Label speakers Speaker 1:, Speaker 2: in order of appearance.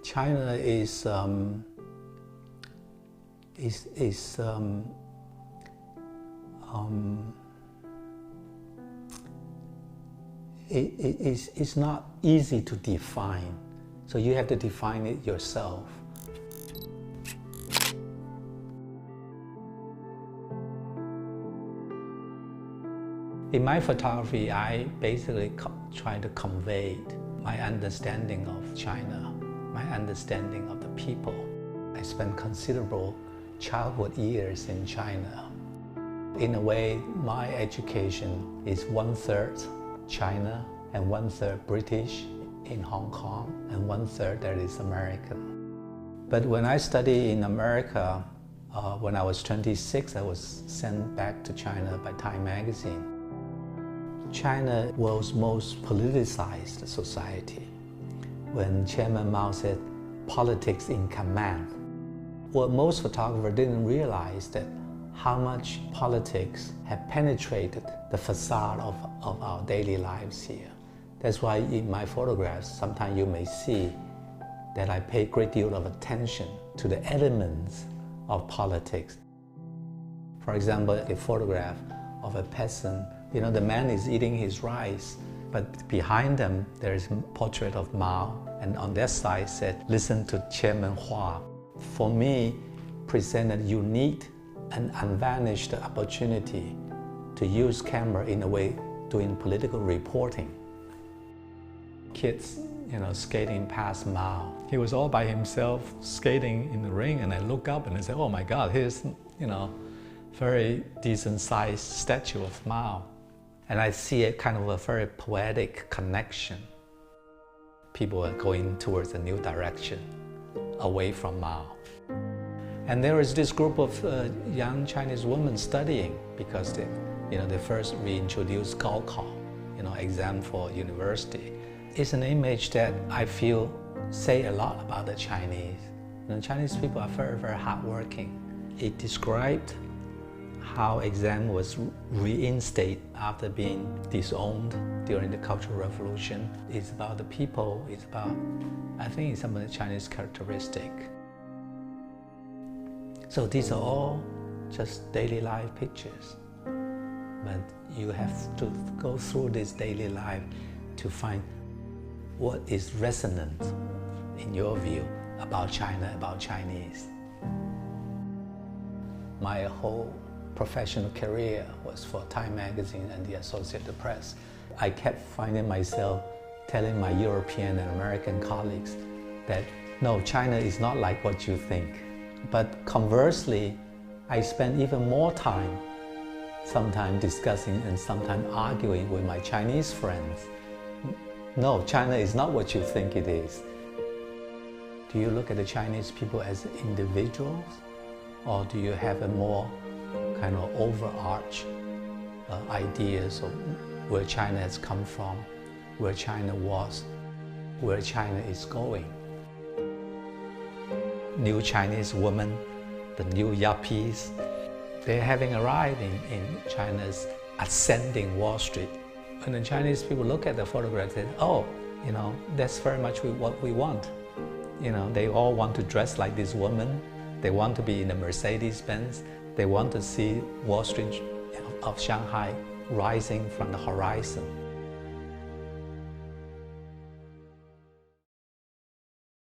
Speaker 1: China is it's not easy to define, so you have to define it yourself. In my photography, I basically try to convey my understanding of China, my understanding of the people. I spent considerable childhood years in China. In a way, my education is 1/3 China and 1/3 British in Hong Kong, and 1/3 that is American. But when I studied in America, when I was 26, I was sent back to China by Time magazine. China was most politicized society. When Chairman Mao said, politics in command, well, most photographers didn't realize that how much politics had penetrated the facade of our daily lives here. That's why in my photographs, sometimes you may see that I pay a great deal of attention to the elements of politics. For example, a photograph of a peasant, the man is eating his rice, but behind them there is a portrait of Mao, and on that side said, listen to Chairman Hua. For me, presented unique and unvarnished opportunity to use camera in a way doing political reporting. Kids, skating past Mao. He was all by himself skating in the ring, and I look up and I say, oh my God, here's, very decent sized statue of Mao. And I see a kind of a very poetic connection. People are going towards a new direction, away from Mao. And there is this group of young Chinese women studying because they first reintroduced Gaokao, exam for university. It's an image that I feel say a lot about the Chinese. The Chinese people are very, very hardworking. It described how exam was reinstated after being disowned during the Cultural Revolution. It's about the people, it's about, I think it's some of the Chinese characteristic. So these are all just daily life pictures. But you have to go through this daily life to find what is resonant in your view about China, about Chinese. My whole professional career was for Time magazine and the Associated Press. I kept finding myself telling my European and American colleagues that no, China is not like what you think. But conversely, I spend even more time sometimes discussing and sometimes arguing with my Chinese friends. No, China is not what you think it is. Do you look at the Chinese people as individuals, or do you have a more kind of overarch ideas of where China has come from, where China was, where China is going? New Chinese women, the new yuppies, they're having arrived in China's ascending Wall Street. When the Chinese people look at the photographs, they say, oh, that's very much what we want. They all want to dress like this woman. They want to be in a Mercedes-Benz. They want to see Wall Street of Shanghai rising from the horizon.